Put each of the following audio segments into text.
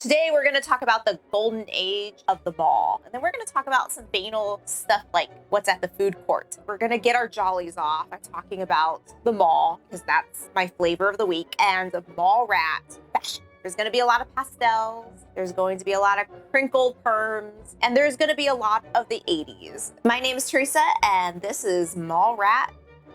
Today we're going to talk about the golden age of the mall, and then we're going to talk about some banal stuff like what's at the food court. We're going to get our jollies off by talking about the mall, because that's my flavor of the week, and the mall rat fashion. There's going to be a lot of pastels, there's going to be a lot of crinkled perms, and there's going to be a lot of the 80s. My name is Teresa, and this is Mall Rat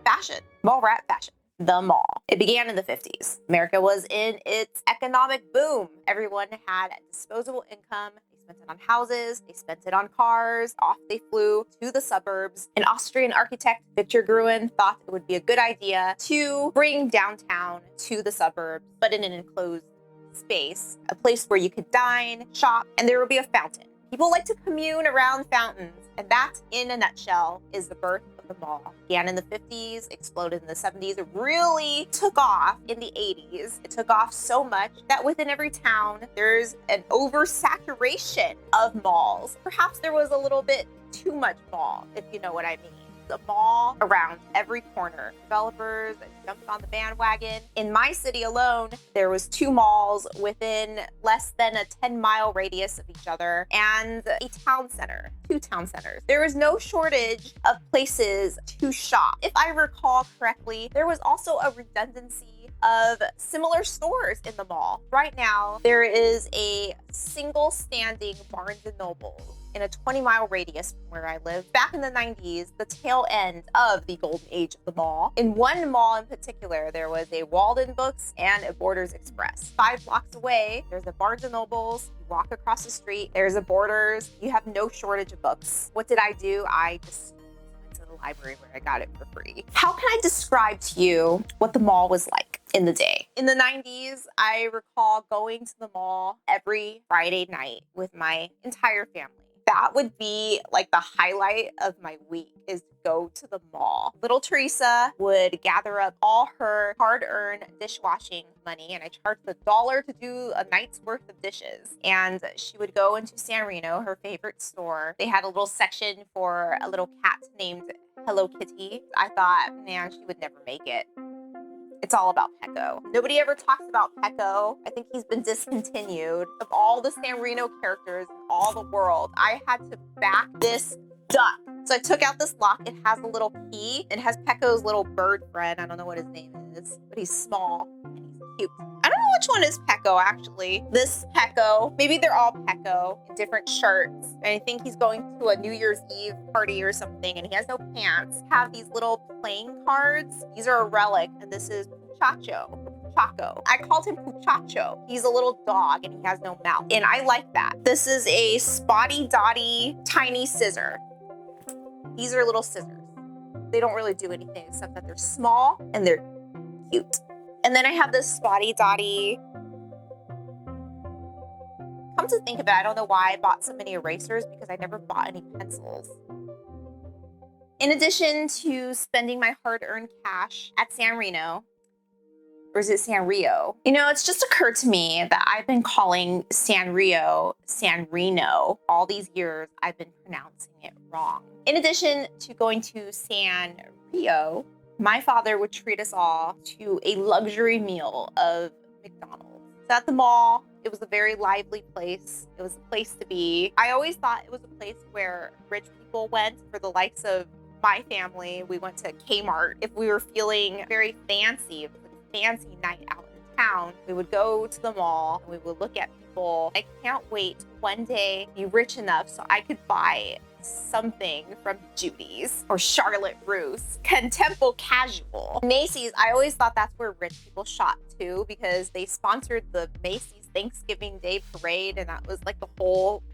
Fashion. Mall Rat Fashion. The mall. It began in the 50s. America was in its economic boom. Everyone had disposable income. They spent it on houses. They spent it on cars. Off they flew to the suburbs. An Austrian architect, Victor Gruen, thought it would be a good idea to bring downtown to the suburbs, but in an enclosed space, a place where you could dine, shop, and there would be a fountain. People like to commune around fountains, and that, in a nutshell, is the birth of the mall. Began in the 50s, exploded in the 70s. It really took off in the 80s. It took off so much that within every town, there's an oversaturation of malls. Perhaps there was a little bit too much mall, if you know what I mean. The mall around every corner. Developers jumped on the bandwagon. In my city alone, there was 2 malls within less than a 10-mile radius of each other and a town center, 2 town centers. There was no shortage of places to shop. If I recall correctly, there was also a redundancy of similar stores in the mall. Right now, there is a single standing Barnes & Noble in a 20-mile radius from where I live. Back in the 90s, the tail end of the golden age of the mall. In one mall in particular, there was a Walden Books and a Borders Express. 5 blocks away, there's a Barnes & Nobles. You walk across the street, there's a Borders. You have no shortage of books. What did I do? I just went to the library where I got it for free. How can I describe to you what the mall was like in the day? In the 90s, I recall going to the mall every Friday night with my entire family. That would be like the highlight of my week, is to go to the mall. Little Teresa would gather up all her hard-earned dishwashing money, and I charged $1 to do a night's worth of dishes. And she would go into San Reno, her favorite store. They had a little section for a little cat named Hello Kitty. I thought, man, she would never make it. It's all about Pecco. Nobody ever talks about Pecco. I think he's been discontinued. Of all the San Reno characters in all the world, I had to back this duck. So I took out this lock. It has a little key. It has Pecco's little bird friend. I don't know what his name is, but he's small and he's cute. I don't know which one is Pecco, actually. This Pecco, maybe they're all Pecco in different shirts. And I think he's going to a New Year's Eve party or something, and he has no pants. Have these little playing cards. These are a relic, and this is Puchaco. I called him Puchacho. He's a little dog, and he has no mouth, and I like that. This is a spotty dotty tiny scissor. These are little scissors. They don't really do anything except that they're small and they're cute. And then I have this spotty dotty. Come to think of it, I don't know why I bought so many erasers, because I never bought any pencils. In addition to spending my hard-earned cash at San Reno, or is it San Rio? You know, it's just occurred to me that I've been calling San Rio San Reno. All these years, I've been pronouncing it wrong. In addition to going to San Rio, my father would treat us all to a luxury meal of McDonald's. So at the mall, it was a very lively place. It was a place to be. I always thought it was a place where rich people went. For the likes of my family, we went to Kmart. If we were feeling very fancy, it was a fancy night out in town, we would go to the mall and we would look at people. I can't wait to one day be rich enough so I could buy something from Judy's or Charlotte Russe. Contempo Casual. Macy's, I always thought that's where rich people shop too, because they sponsored the Macy's Thanksgiving Day Parade, and that was like the whole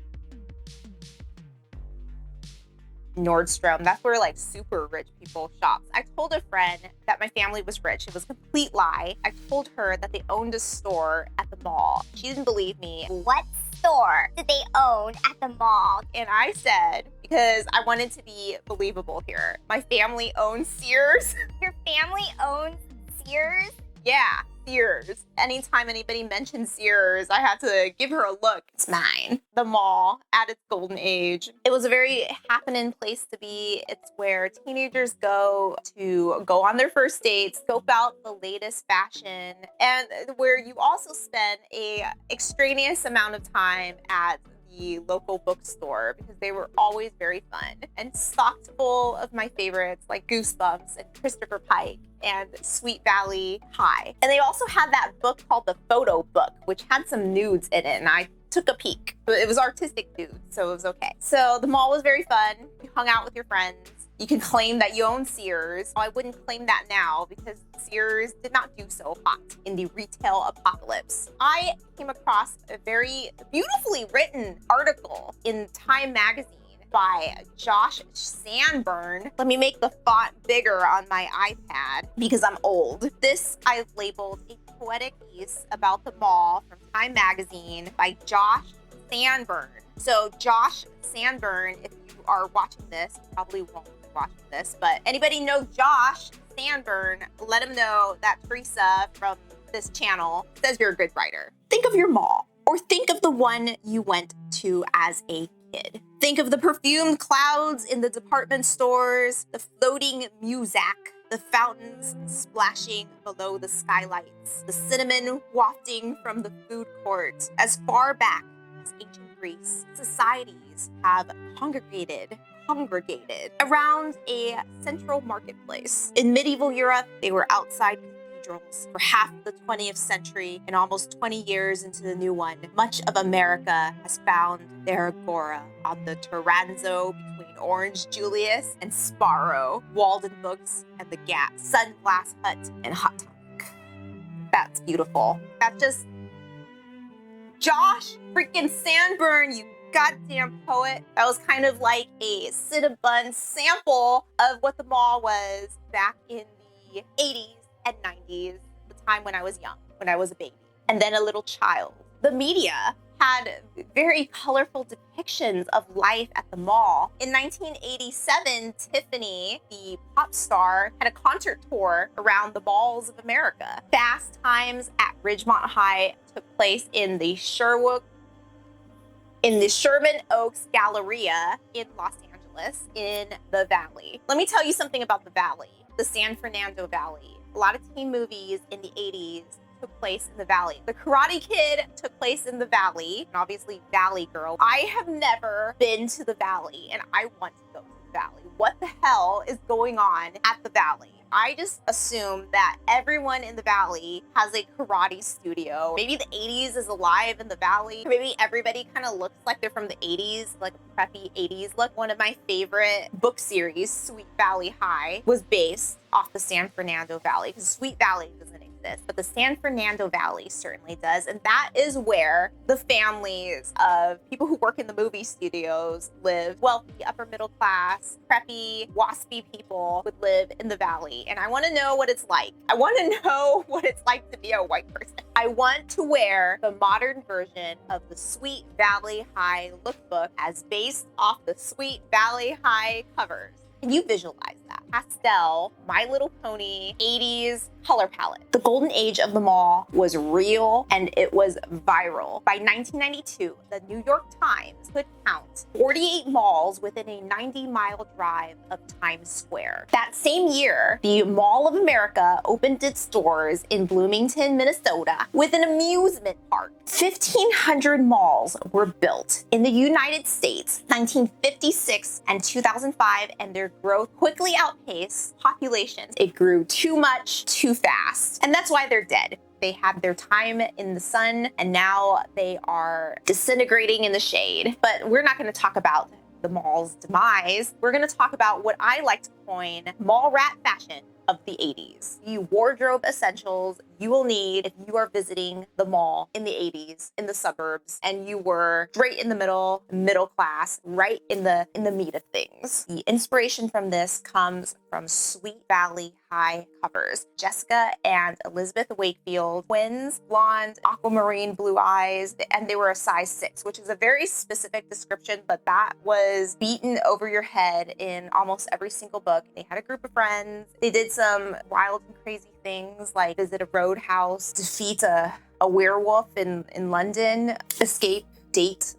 Nordstrom. That's where like super rich people shop. I told a friend that my family was rich. It was a complete lie. I told her that they owned a store at the mall. She didn't believe me. What store did they own at the mall? And I said, because I wanted to be believable here, my family owns Sears. Your family owns Sears? Yeah, Sears. Anytime anybody mentioned Sears, I had to give her a look. It's mine. The mall at its golden age. It was a very happening place to be. It's where teenagers go to go on their first dates, scope out the latest fashion, and where you also spend a extraneous amount of time at the local bookstore because they were always very fun and stocked full of my favorites like Goosebumps and Christopher Pike and Sweet Valley High. And they also had that book called The Photo Book, which had some nudes in it, and I took a peek. But it was artistic nudes, so it was okay. So the mall was very fun. You hung out with your friends. You can claim that you own Sears. I wouldn't claim that now because Sears did not do so hot in the retail apocalypse. I came across a very beautifully written article in Time magazine by Josh Sanburn. Let me make the font bigger on my iPad because I'm old. This I labeled a poetic piece about the mall from Time magazine by Josh Sanburn. So Josh Sanburn, if you are watching this, you probably won't be watching this, but anybody know Josh Sanburn, let him know that Teresa from this channel says you're a good writer. Think of your mall, or think of the one you went to as a kid. Think of the perfumed clouds in the department stores, the floating muzak, the fountains splashing below the skylights, the cinnamon wafting from the food court. As far back as ancient Greece, societies have congregated around a central marketplace. In medieval Europe, they were outside cathedrals. For half the 20th century and almost 20 years into the new one, much of America has found their agora on the terrazzo between Orange Julius and Sparrow, Walden Books and the Gap, Sunglass Hut and Hot Topic. That's beautiful. That's just Josh freaking Sanburn, you goddamn poet. That was kind of like a Cinnabon sample of what the mall was back in the 80s and 90s, the time when I was young, when I was a baby, and then a little child. The media had very colorful depictions of life at the mall. In 1987, Tiffany, the pop star, had a concert tour around the malls of America. Fast Times at Ridgemont High took place in the Sherman Oaks Galleria in Los Angeles in the Valley. Let me tell you something about the Valley, the San Fernando Valley. A lot of teen movies in the 80s took place in the Valley. The Karate Kid took place in the Valley, and obviously Valley Girl. I have never been to the Valley, and I want to go to the Valley. What the hell is going on at the Valley? I just assume that everyone in the Valley has a karate studio. Maybe the 80s is alive in the Valley. Maybe everybody kind of looks like they're from the 80s, like a preppy 80s look. One of my favorite book series, Sweet Valley High, was based off the San Fernando Valley, because Sweet Valley doesn't exist, but the San Fernando Valley certainly does. And that is where the families of people who work in the movie studios live. Wealthy, upper middle class, preppy, waspy people would live in the Valley. And I want to know what it's like. I want to know what it's like to be a white person. I want to wear the modern version of the Sweet Valley High lookbook as based off the Sweet Valley High covers. Can you visualize that? Pastel, My Little Pony, 80s color palette. The golden age of the mall was real and it was viral. By 1992, the New York Times could count 48 malls within a 90-mile drive of Times Square. That same year, the Mall of America opened its doors in Bloomington, Minnesota, with an amusement park. 1,500 malls were built in the United States, 1956 and 2005, and their growth quickly outpaced populations. It grew too much, too fast, and that's why they're dead. They had their time in the sun, and now they are disintegrating in the shade. But we're not going to talk about the mall's demise. We're going to talk about what I like to coin mall rat fashion of the 80s. The wardrobe essentials you will need if you are visiting the mall in the 80s in the suburbs and you were straight in the middle class, right in the meat of things. The inspiration from this comes from Sweet Valley High covers. Jessica and Elizabeth Wakefield, twins, blonde, aquamarine blue eyes, and they were a size 6, which is a very specific description, but that was beaten over your head in almost every single book. They had a group of friends. They did some wild and crazy things like visit a roadhouse, defeat a werewolf in London, escape, date,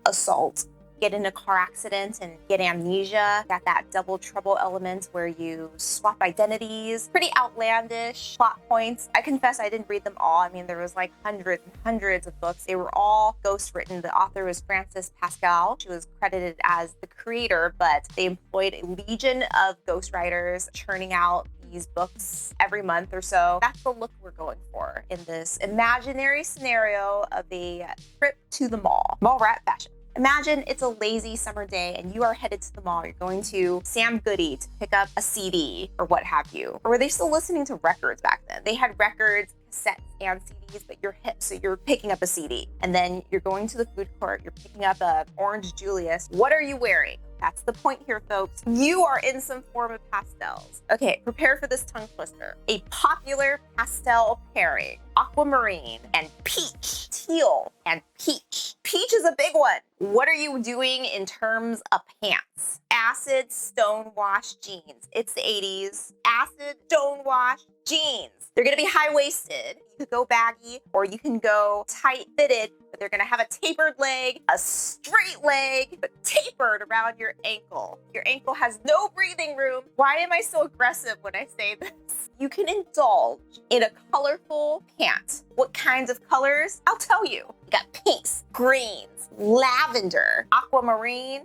assault, get in a car accident and get amnesia. Got that double trouble element where you swap identities. Pretty outlandish plot points. I confess I didn't read them all. I mean, there was like hundreds and hundreds of books. They were all ghost written. The author was Francine Pascal. She was credited as the creator, but they employed a legion of ghostwriters churning out these books every month or so. That's the look we're going for in this imaginary scenario of a trip to the mall. Mallrat fashion. Imagine it's a lazy summer day and you are headed to the mall. You're going to Sam Goody to pick up a CD or what have you. Or were they still listening to records back then? They had records, cassettes, and CDs, but you're hip, so you're picking up a CD. And then you're going to the food court, you're picking up a Orange Julius. What are you wearing? That's the point here, folks. You are in some form of pastels. Okay, prepare for this tongue twister. A popular pastel pairing, aquamarine and peach, teal and peach. Peach is a big one. What are you doing in terms of pants? Acid stonewash jeans. It's the 80s. Acid stonewash jeans. They're gonna be high-waisted. You could go baggy or you can go tight-fitted, but they're gonna have a tapered leg, a straight leg, but tapered around your ankle. Your ankle has no breathing room. Why am I so aggressive when I say this? You can indulge in a colorful pant. What kinds of colors? I'll tell you. You got pinks, greens, lavender, aquamarine,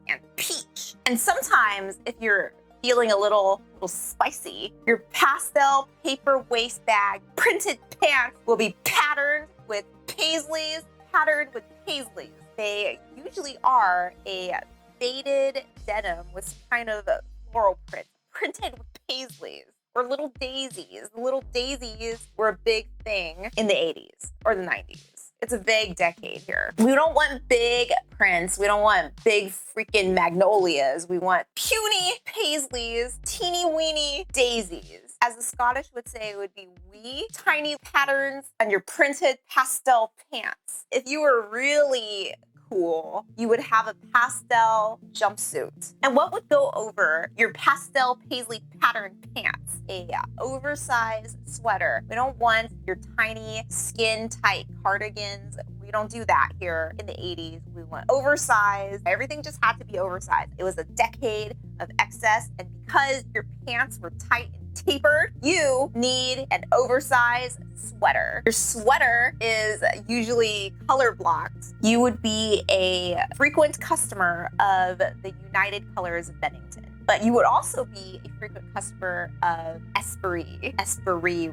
and peach. And sometimes if you're feeling a little spicy, your pastel paper waist bag printed pants will be patterned with paisleys, They usually are a faded denim with some kind of floral print, printed with paisleys. Or little daisies. Little daisies were a big thing in the 80s or the 90s. It's a vague decade here. We don't want big prints. We don't want big freaking magnolias. We want puny paisleys, teeny weeny daisies. As the Scottish would say, it would be wee tiny patterns on your printed pastel pants. If you were really cool, you would have a pastel jumpsuit. And what would go over your pastel paisley patterned pants? A oversized sweater. We don't want your tiny skin tight cardigans. We don't do that here in the 80s. We want oversized. Everything just had to be oversized. It was a decade of excess, and because your pants were tight and tapered, you need an oversized sweater. Your sweater is usually color blocked. You would be a frequent customer of the United Colors of Bennington. But you would also be a frequent customer of Esprit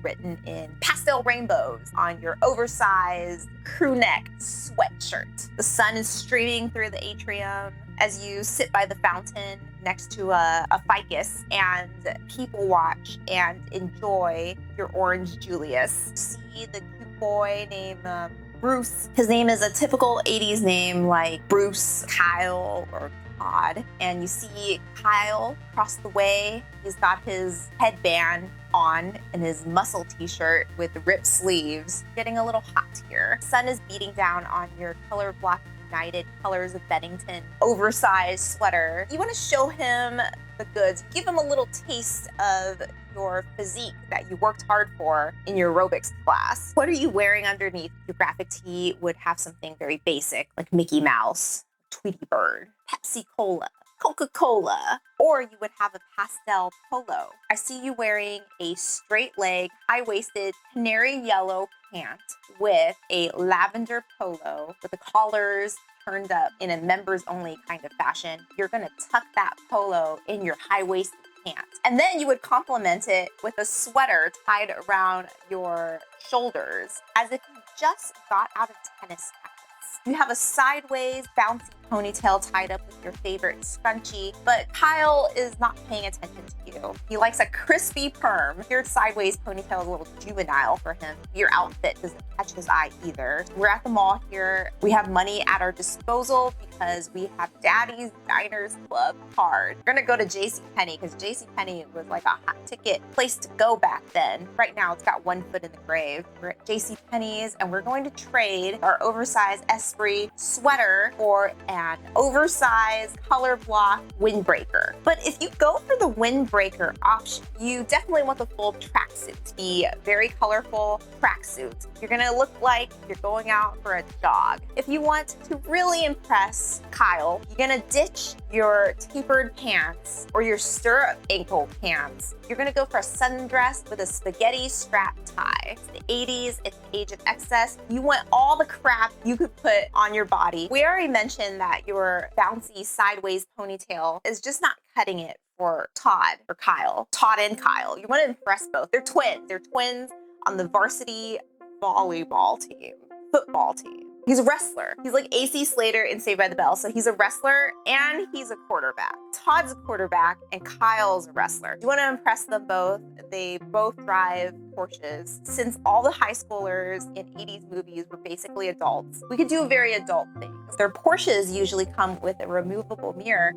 written in pastel rainbows on your oversized crew neck sweatshirt. The sun is streaming through the atrium as you sit by the fountain next to a ficus and people watch and enjoy your Orange Julius. See the cute boy named Bruce. His name is a typical 80s name like Bruce, Kyle, or Todd. And you see Kyle across the way. He's got his headband on and his muscle t-shirt with ripped sleeves. Getting a little hot here. Sun is beating down on your color block United Colors of Bennington oversized sweater. You want to show him the goods. Give him a little taste of your physique that you worked hard for in your aerobics class. What are you wearing underneath? Your graphic tee would have something very basic like Mickey Mouse, Tweety Bird, Pepsi Cola, Coca-Cola, or you would have a pastel polo. I see you wearing a straight leg, high-waisted canary yellow pant with a lavender polo with the collars turned up in a members only kind of fashion. You're gonna tuck that polo in your high-waisted pant. And then you would complement it with a sweater tied around your shoulders as if you just got out of tennis practice. You have a sideways bouncy ponytail tied up with your favorite scrunchie, but Kyle is not paying attention to you. He likes a crispy perm. Your sideways ponytail is a little juvenile for him. Your outfit doesn't catch his eye either. We're at the mall here. We have money at our disposal because we have Daddy's Diners Club card. We're gonna go to JCPenney because JCPenney was like a hot ticket place to go back then. Right now, it's got one foot in the grave. We're at JCPenney's and we're going to trade our oversized Esprit sweater for an an oversized color block windbreaker. But if you go for the windbreaker option, you definitely want the full tracksuit to be very colorful tracksuit. You're gonna look like you're going out for a jog. If you want to really impress Kyle, you're gonna ditch your tapered pants or your stirrup ankle pants. You're gonna go for a sundress with a spaghetti strap tie. It's the 80s, it's the age of excess. You want all the crap you could put on your body. We already mentioned that your bouncy sideways ponytail is just not cutting it for Todd or Kyle. Todd and Kyle. You want to impress both. They're twins. They're twins on the varsity volleyball team, football team. He's a wrestler. He's like AC Slater in Saved by the Bell. So he's a wrestler and he's a quarterback. Todd's a quarterback and Kyle's a wrestler. You want to impress them both. They both drive Porsches. Since all the high schoolers in 80s movies were basically adults, we could do a very adult thing. Their Porsches usually come with a removable mirror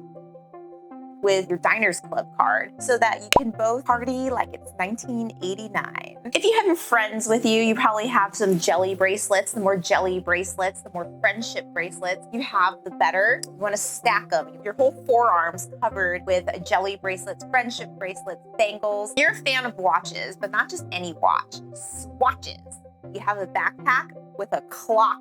with your Diners Club card so that you can both party like it's 1989. If you have your friends with you, you probably have some jelly bracelets. The more jelly bracelets, the more friendship bracelets you have, the better. You want to stack them. Your whole forearm's covered with jelly bracelets, friendship bracelets, bangles. You're a fan of watches, but not just any watch, swatches. You have a backpack with a clock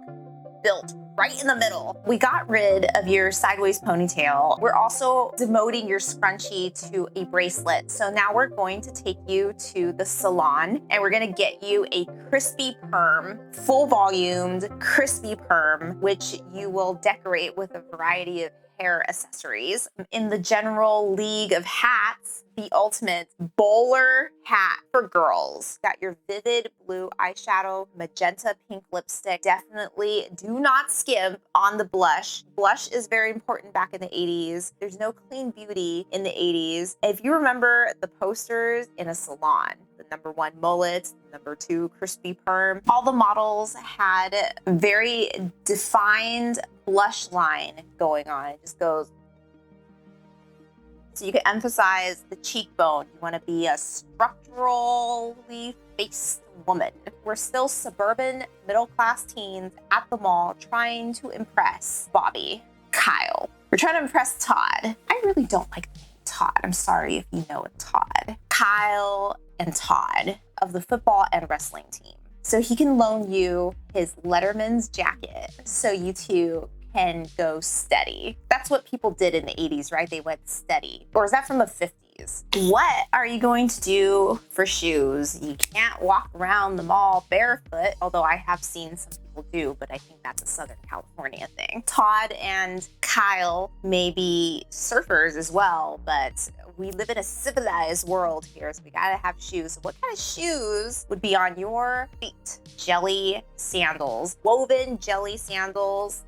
built right in the middle. We got rid of your sideways ponytail. We're also demoting your scrunchie to a bracelet. So now we're going to take you to the salon and we're gonna get you a crispy perm, full volumed crispy perm, which you will decorate with a variety of hair accessories. In the general league of hats, the ultimate bowler hat for girls. Got your vivid blue eyeshadow, magenta pink lipstick. Definitely do not skimp on the blush. Blush is very important back in the 80s. There's no clean beauty in the 80s. If you remember the posters in a salon, the #1 mullet, #2 crispy perm, all the models had very defined blush line going on. It just goes. So you can emphasize the cheekbone. You want to be a structurally faced woman. We're still suburban middle-class teens at the mall trying to impress Bobby, Kyle. We're trying to impress Todd. I really don't like the name Todd. I'm sorry if you know a Todd. Kyle and Todd of the football and wrestling team. So he can loan you his Letterman's jacket so you two can go steady. That's what people did in the 80s, right? They went steady. Or is that from the 50s? What are you going to do for shoes? You can't walk around the mall barefoot, although I have seen some people do, but I think that's a Southern California thing. Todd and Kyle may be surfers as well, but we live in a civilized world here, so we gotta have shoes. So what kind of shoes would be on your feet? Jelly sandals, woven jelly sandals.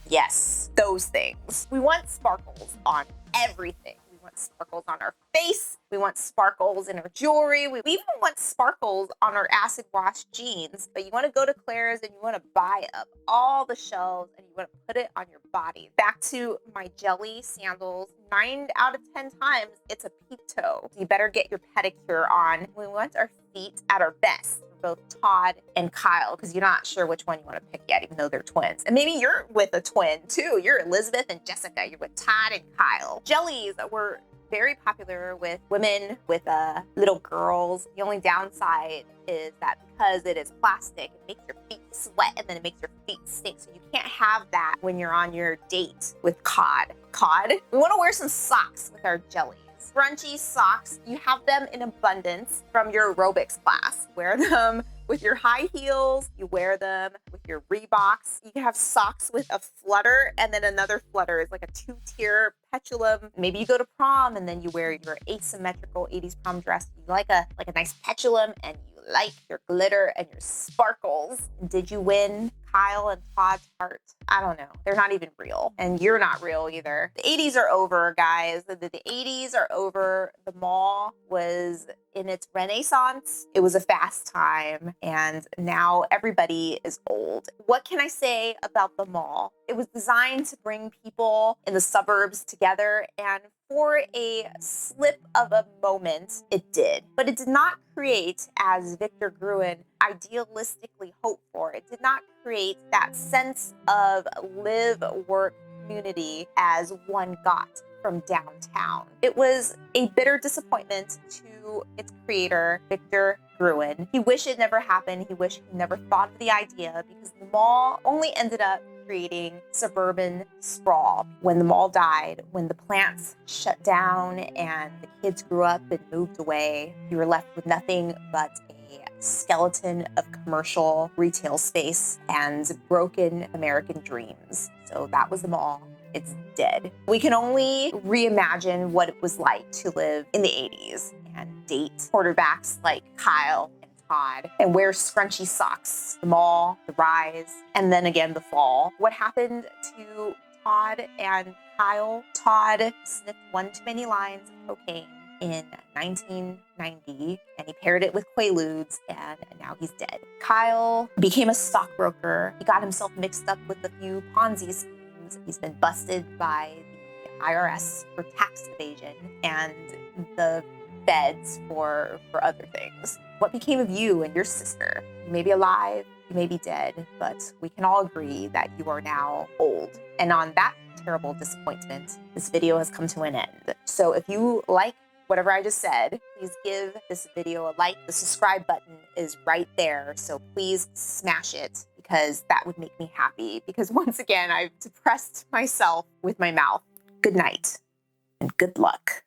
Yes, those things. We want sparkles on everything. We want sparkles on our face. We want sparkles in our jewelry. We even want sparkles on our acid wash jeans. But you want to go to Claire's and you want to buy up all the shelves and you want to put it on your body. Back to my jelly sandals. 9 out of 10 times, it's a peep toe. You better get your pedicure on. We want our feet at our best. Both Todd and Kyle, because you're not sure which one you want to pick yet, even though they're twins. And maybe you're with a twin too. You're Elizabeth and Jessica. You're with Todd and Kyle. Jellies were very popular with women, with little girls. The only downside is that because it is plastic, it makes your feet sweat and then it makes your feet stink. So you can't have that when you're on your date with Cod. We want to wear some socks with our jellies. Scrunchy socks, you have them in abundance from your aerobics class. Wear them with your high heels, you wear them with your Reeboks. You can have socks with a flutter and then another flutter. It's like a 2-tier peplum. Maybe you go to prom and then you wear your asymmetrical 80s prom dress. You like a nice peplum and you like your glitter and your sparkles. Did you win Kyle and Todd's heart? I don't know. They're not even real. And you're not real either. The 80s are over, guys. The 80s are over. The mall was in its renaissance. It was a fast time. And now everybody is old. What can I say about the mall? It was designed to bring people in the suburbs together. And for a slip of a moment, it did. But it did not create, as Victor Gruen idealistically hoped for, it did not create that sense of live, work, community as one got from downtown. It was a bitter disappointment to its creator, Victor Gruen. He wished it never happened. He wished he never thought of the idea because the mall only ended up creating suburban sprawl. When the mall died, when the plants shut down and the kids grew up and moved away, you were left with nothing but a skeleton of commercial retail space and broken American dreams. So that was the mall. It's dead. We can only reimagine what it was like to live in the 80s and date quarterbacks like Kyle and Todd and wear scrunchy socks. The mall, the rise, and then again the fall. What happened to Todd and Kyle? Todd sniffed one too many lines of cocaine in 1990 and he paired it with Quaaludes and now he's dead. Kyle became a stockbroker. He got himself mixed up with a few Ponzi schemes. He's been busted by the IRS for tax evasion and the feds for other things. What became of you and your sister? You may be alive, you may be dead, but we can all agree that you are now old. And on that terrible disappointment, this video has come to an end. So if you like whatever I just said, please give this video a like. The subscribe button is right there, so please smash it because that would make me happy. Because once again, I've depressed myself with my mouth. Good night and good luck.